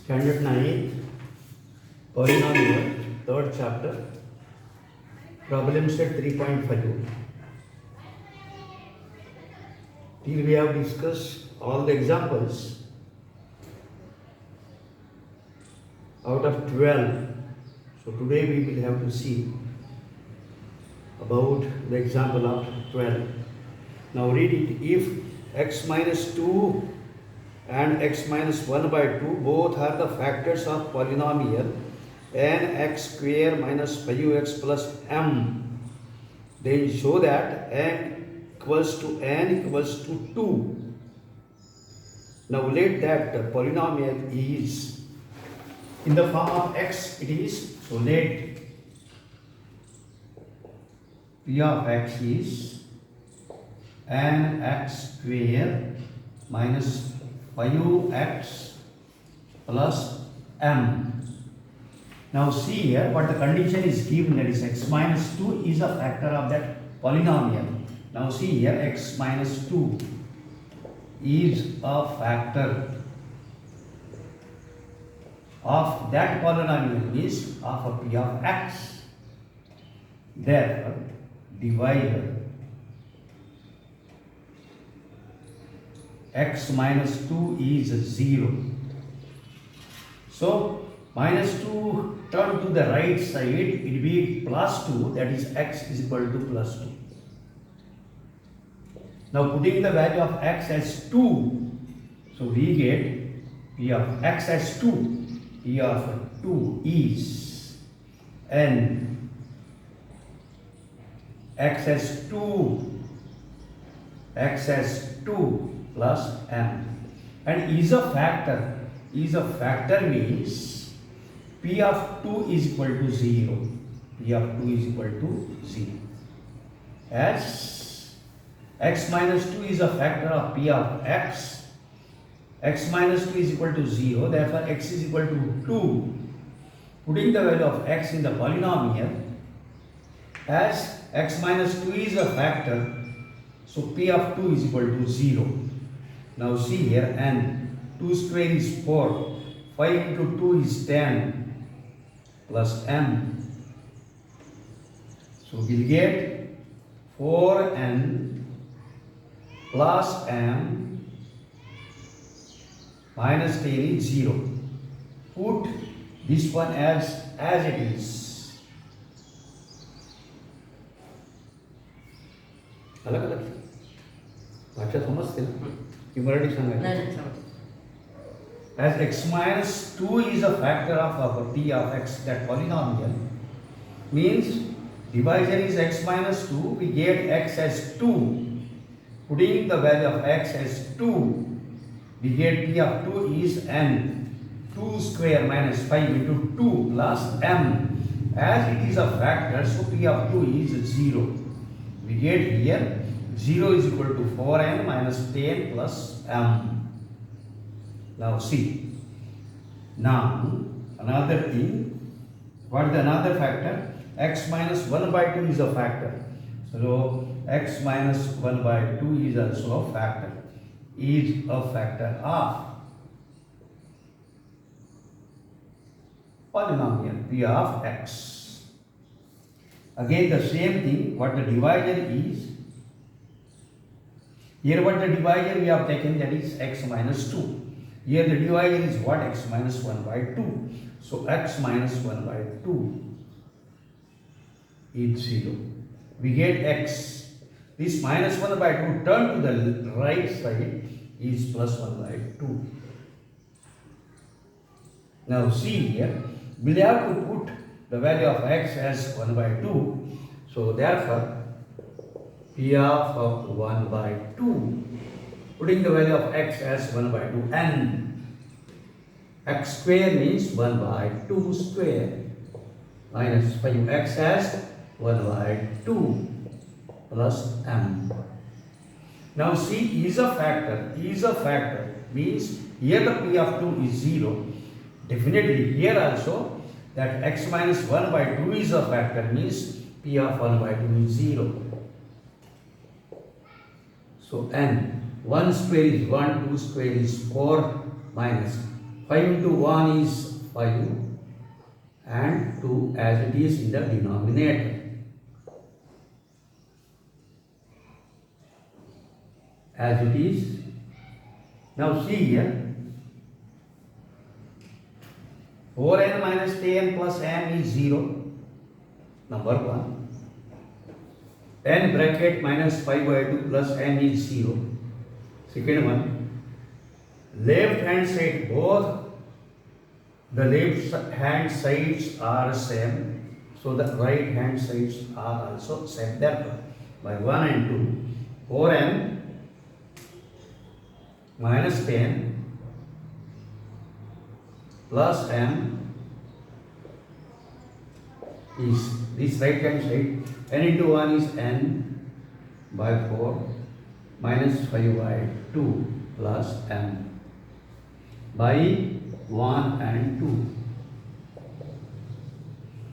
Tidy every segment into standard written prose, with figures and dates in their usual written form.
Standard 9, Polynomial, third chapter, problem set 3.5. Here we have discussed all the examples out of 12. So today we will have to see about the example of 12. Now read it. If x minus 2 and x minus 1 by 2 both are the factors of polynomial n x square minus 5x plus m, then show that n equals to 2. Now let that polynomial is in the form of x, it is, so let p of x is n x square minus 5x plus m. Now see here what the condition is given, that is x minus 2 is a factor of that polynomial. Now see here x minus 2 is a factor of that polynomial, is of a p of x. Therefore divisor x minus 2 is 0. So minus 2 turn to the right side, it will be plus 2, that is x is equal to plus 2. Now putting the value of x as 2, so we get p of x as 2. P of 2 is n x as 2 plus m, and is a factor. Is a factor means p of 2 is equal to 0. P of 2 is equal to 0. As x minus 2 is a factor of p of x, x minus 2 is equal to 0, therefore x is equal to 2. Putting the value of x in the polynomial, as x minus 2 is a factor, so p of 2 is equal to 0. Now see here, n, 2 square is 4, 5 into 2 is 10, plus m. So we'll get 4n plus m minus 10 is 0. Put this one as it is. अलग अलग भाषा समझते ना कि मराठी सांगायचं. As x minus 2 is a factor of p of x, that polynomial, means divisor is x minus 2, we get x as 2. Putting the value of x as 2, we get p of 2 is n. 2 square minus 5 into 2 plus m. As it is a factor, so p of 2 is 0. We get here 0 is equal to 4n minus 10 plus m. Now see. Now another thing. What is the another factor? X minus 1 by 2 is a factor. So x minus 1 by 2 is also a factor. Is a factor of polynomial p of x. Again the same thing, what the divisor is. Here what the divisor we have taken, that is x minus 2. Here the divisor is what? X minus 1 by 2. So x minus 1 by 2 is 0. We get x. This minus 1 by 2 turn to the right side is plus 1 by 2. Now see here, we have to put the value of x as 1 by 2. So therefore p of 1 by 2, putting the value of x as 1 by 2, n x square means 1 by 2 square minus 5x as 1 by 2 plus m. Now see, is a factor means here the p of 2 is 0. Definitely here also that x minus 1 by 2 is a factor, means p of 1 by 2 is 0. So n, 1 square is 1, 2 square is 4, minus 5 into 1 is 5 and 2 as it is in the denominator. As it is. Now see here, 4n minus 10 plus n is 0, number 1. n bracket minus 5 by 2 plus n is 0. Second one, left hand side, both the left hand sides are same, so the right hand sides are also same. Therefore, by 1 and 2, 4n minus 10 plus m is this right hand side, n into 1 is n by 4 minus 5 by 2 plus m by 1 and 2.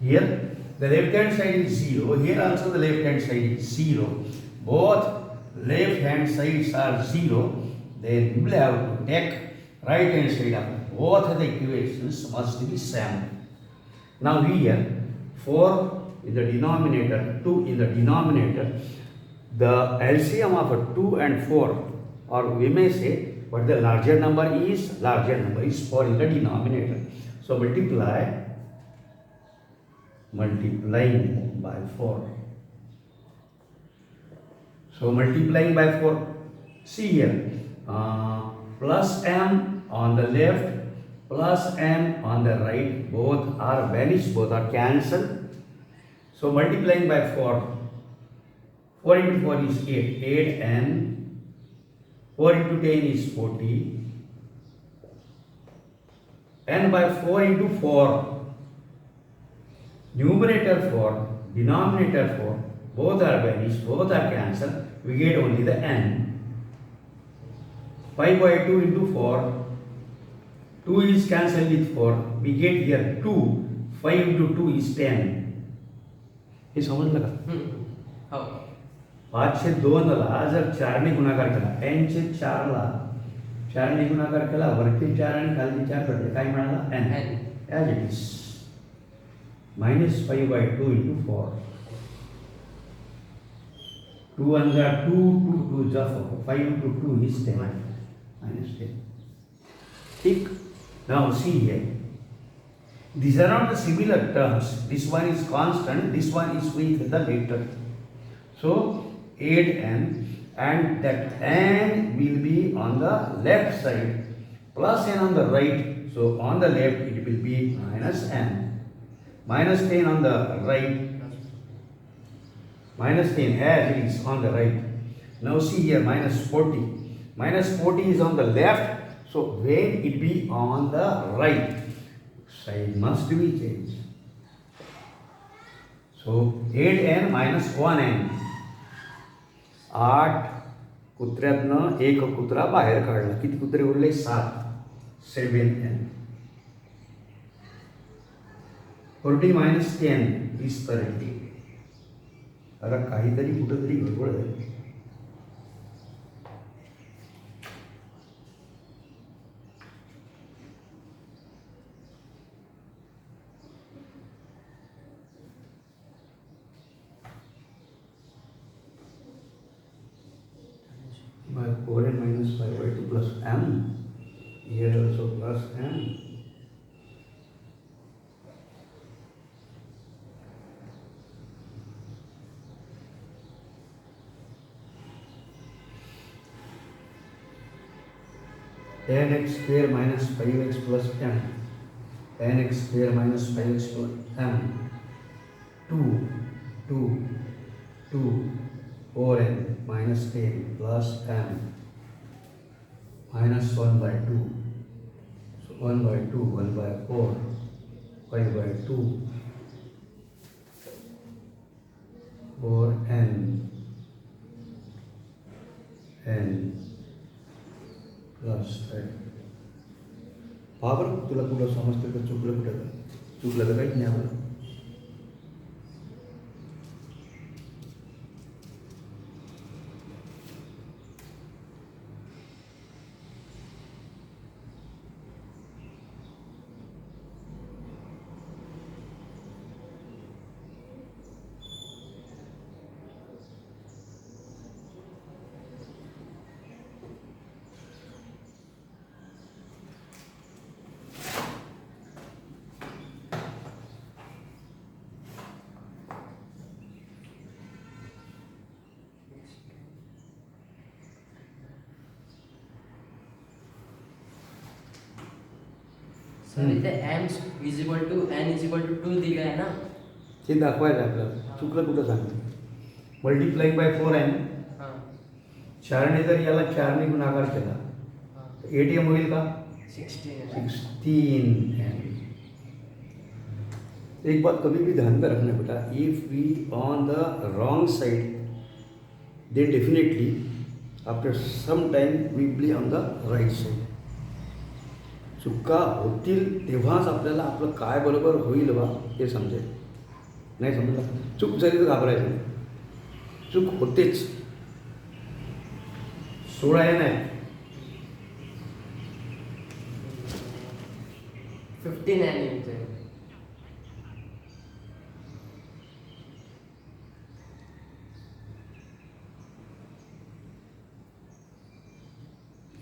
Here the left hand side is 0, here also the left hand side is 0. Both left hand sides are 0. Then you will have to take right hand side of both the equations must be same. Now here 4 in the denominator, 2 in the denominator, the LCM of 2 and 4, or we may say, but the larger number is 4 in the denominator. So multiplying by 4. So multiplying by 4, see here, plus m on the left, plus m on the right, both are vanished, both are cancelled. So multiplying by 4, 4 into 4 is 8, 8n, 4 into 10 is 40, n by 4 into 4, numerator 4, denominator 4, both are vanished, both are cancelled, we get only the n. 5 by 2 into 4, 2 is cancelled with 4, we get here 2, 5 into 2 is 10. हे समजलं का? हो. 5/2 ला जर 4 ने गुणाकार केला, n/4 ला 4 ने गुणाकार केला, वरती 4 आणि खाली 4 पडले, काय मिळाला? n. As it is. minus 5 by 2 into 4. 2 ones are 2, 2 twos are 4. 5 into 2 is 10. Minus 10. ठीक. Now see here. These are not the similar terms. This one is constant, this one is with the letter. So 8n, and that n will be on the left side, plus n on the right. So on the left it will be minus n. Minus 10 on the right. Minus 10 as it is on the right. Now see here, minus 40. Minus 40 is on the left. So when it be on the right, side must be changed. So 8n minus 1n. 8 कुत्र्यातनं एक कुत्रा बाहेर काढला. किती कुत्रे उरले? 7. 7n. 40 minus 10 is 30. आता काहीतरी कुठेतरी गडबड आहे. By 4n minus 5 by 2 plus m. Here also plus m. Tan x square minus 5x plus m. Tan x square minus 5x plus m. 2 4n minus 10 plus m minus 1 by 2. So 1 by 2, 1 by 4, 5 by 2, 4n n plus 10. Power तुला कुठं समजतं का? चुकलं तर काहीच नाही आपलं. Sir इथे m is equal to n is equal to 2 दिलं आहे ना. ते दाखवायचं आपल्याला. चुकलं कुठं सांगतो. Multiplying by 4n. हां 4ने जर याला 4ने गुणाकार केला तर ATM होईल का? 16 16n. एक बात कभी भी ध्यान में रखना बेटा, if we on the wrong side then definitely after some time we will be on the right side. चुका होतील तेव्हाच आपल्याला आपलं काय बरोबर होईल बा हे समजेल. नाही समजलं, चूक झाली तर घाबरायचं नाही. चूक होतेच. 16n आहे. 15 n येते.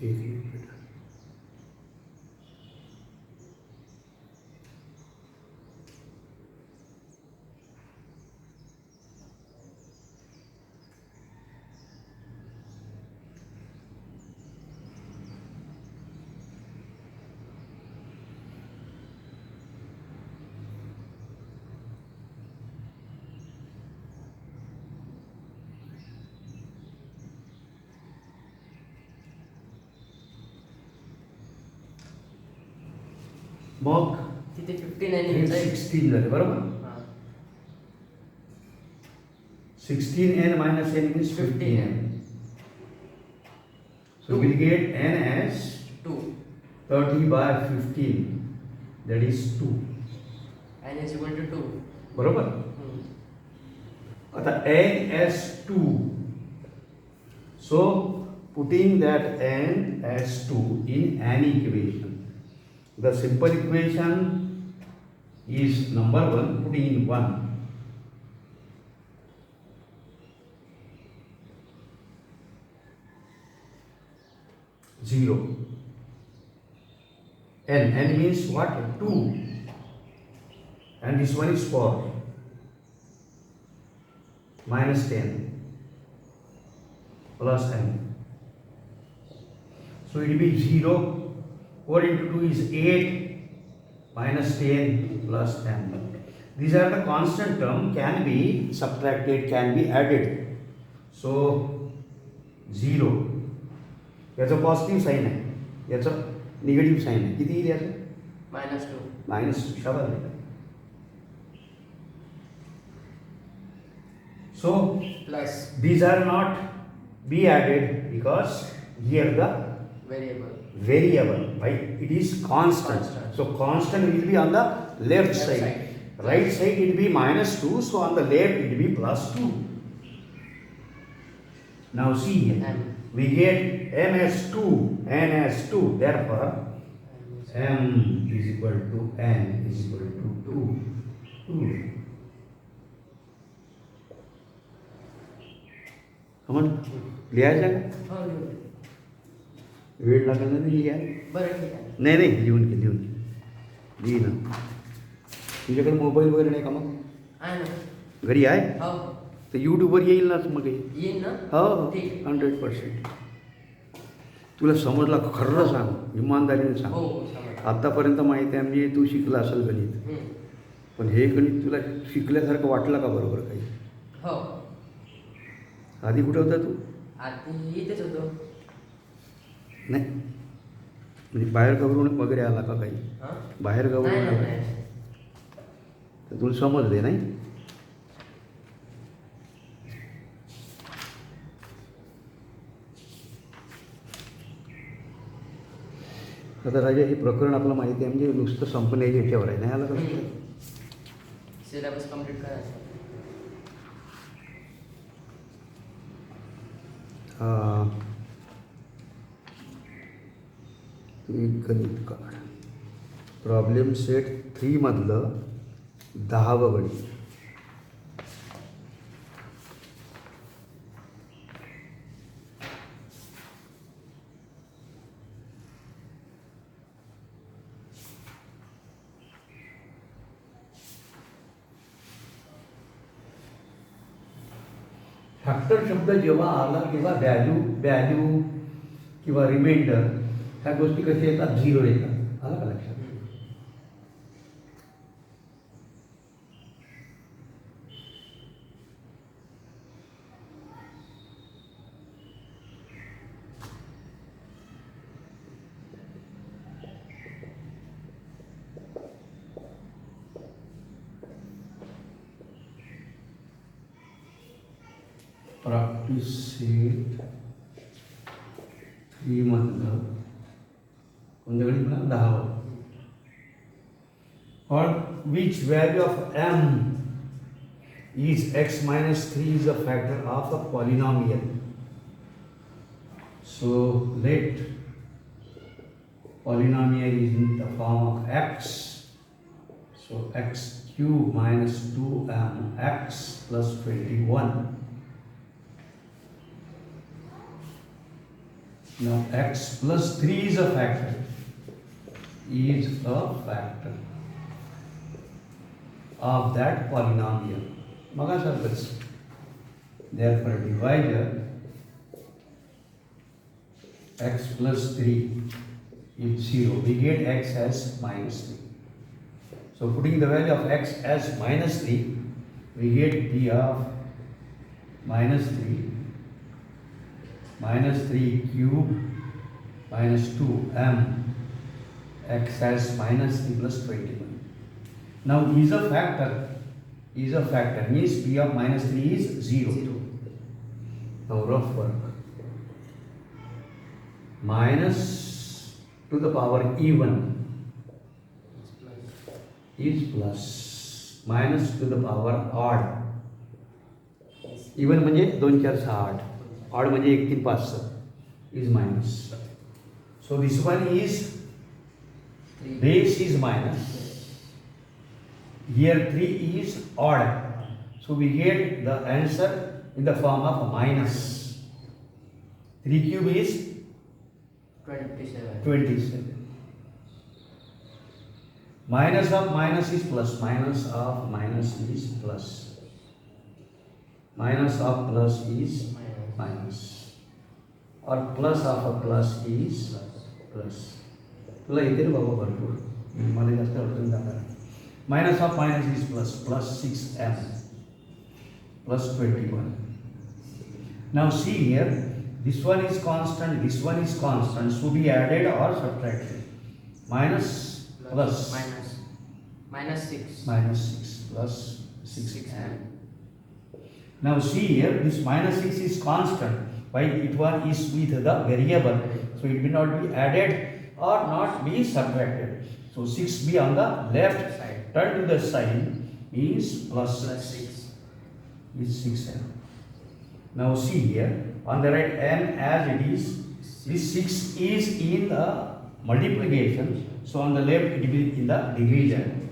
एक मिनिट बेटा. मग तिथे 15 n येते. 16 झाले बरोबर. हां 16n minus n means 15n. So we'll get n as 2 30 by 15, that is 2. n is equal to 2. बरोबर. आता n as 2. So putting that n as 2 in an equation. The simple equation is number 1, putting in 1. Zero. N means what? 2. And this one is 4. Minus 10. Plus n. So it will be 0. 4 into 2 is 8. Minus 10 plus 10. These are the constant term, can be subtracted, can be added. So 0. याचं positive sign आहे, याचं negative sign आहे. किती येईल याचं? -2. -2. शाबास बेटा. So plus these are not be added because here the variable, right? It is constant. So constant will be on the left side. Right side it will be -2. So on the left it will be +2. Now see here. We get m as 2, n as 2. Therefore m is equal to n is equal to 2. समझ लिहायचं का? हो वेळ लागला नाही लिहायला? बरं ठीक आहे. नाही लिहून घे लिही ना. तुझ्याकडे मोबाईल वगैरे नाही का मग? आहे ना. घरी आहे हो तर यूट्यूबवर येईल नाच मग हे. येईन ना. हो ठीक. 100%. तुला समजला खरं सांग, इमानदारीने सांग. हो समजलं. आत्तापर्यंत माहिती आहे म्हणजे तू शिकला असेल गणित, पण हे गणित तुला शिकल्यासारखं वाटलं का बरोबर काही? हो. आधी कुठं होता तू? आधी इथेच होतो. नाही म्हणजे बाहेर गावरून वगैरे आला का काही? हां बाहेर गावरून नाही आला नाही तर तुला समजले नाही? आता राजा हे प्रकरण आपलं माहिती आहे म्हणजे नुसतं संपण्याच्या ह्याच्यावर आहे. नाही आलं का? सिलेबस कंप्लीट करायचा. एक गणित काढ. प्रॉब्लेम सेट 3 मधलं 10वं गणित. फॅक्टर शब्द जेव्हा आला तेव्हा व्हॅल्यू किंवा रिमाइंडर ह्या गोष्टी कशा येतात? 0 येतात. आला का लक्षात? प्रॅक्टिस सेट 3 मधलं कोणत्या घडी म्हणा 10 for which value of m is x minus 3 is a factor of a polynomial. So let polynomial is in the form of x. So x cube minus 2mx plus 21. Now x plus 3 is a factor. Is a factor of that polynomial. Magasarkas. Therefore, divisor x plus 3 is 0. We get x as minus 3. So, putting the value of x as minus 3, we get d of minus 3 cube minus 2m x as minus 3 plus 21. Now is a factor means b of minus 3 is 0. Now rough work. Minus to the power even is plus. Minus to the power odd. Even म्हणजे 2 4 6 8. Odd म्हणजे 1 3 5 6 is minus. So this one is base is minus. Here 3 is odd. So we get the answer in the form of minus. 3 cube is 27. Minus of minus is plus. Minus of minus is plus. Minus of plus is minus. Or plus of a plus is plus. तुला येते रे बाबा भरपूर मला जास्त अडचण जाणार. Minus of minus is plus. Plus 6m plus 21. Now see here, this one is constant, this one is constant. So be added or subtracted. Minus plus minus 6 plus 6m. Now see here, this minus 6 is constant. While it one is with the variable, so it will not be added or not be subtracted. So 6 be on the left side. Turn to the sign is plus 6 is 6m. Now see here on the right m as it is, this 6 is in the multiplication. So on the left it will be in the division,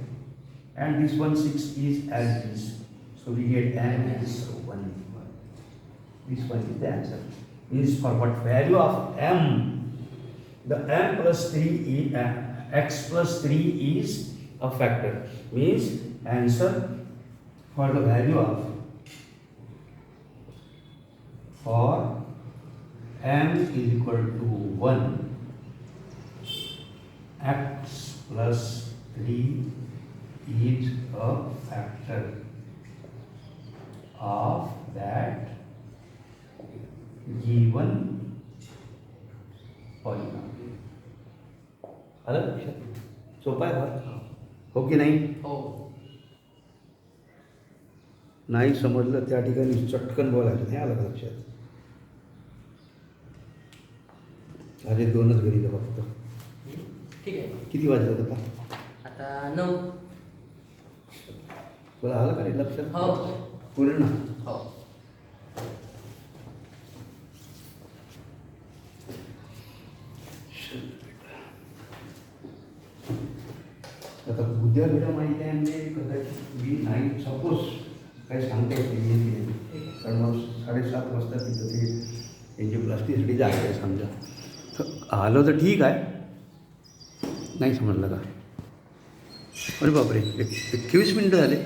and this one 6 is as it is. So we get m as 1. This one is the answer. Means for what value of m, the m plus 3 is x plus 3 is a factor. Means answer for the value of m is equal to 1, x plus 3 is a factor of that given polynomial. आलं लक्षात? सोपं आहे बरं. हो की नाही? हो. नाही समजलं त्या ठिकाणी चटकन बोलायचं. नाही आलं लक्षात? अरे 2च गणितं फक्त. ठीक आहे. किती वाजलं आता? आता 9. तुला आलं का रे लक्षात? हो. पूर्ण? हो. आता उद्या बिद्या माहिती आहे म्हणजे कदाचित मी नाही सपोज काही सांगता येते मी कारण मग 7:30 वाजता तिथं ते एन्जिओप्लास्टीसाठी जायचं आहे समजा. तर आलं तर ठीक आहे. नाही समजलं का? अरे बापरे 21 मिनटं झाले.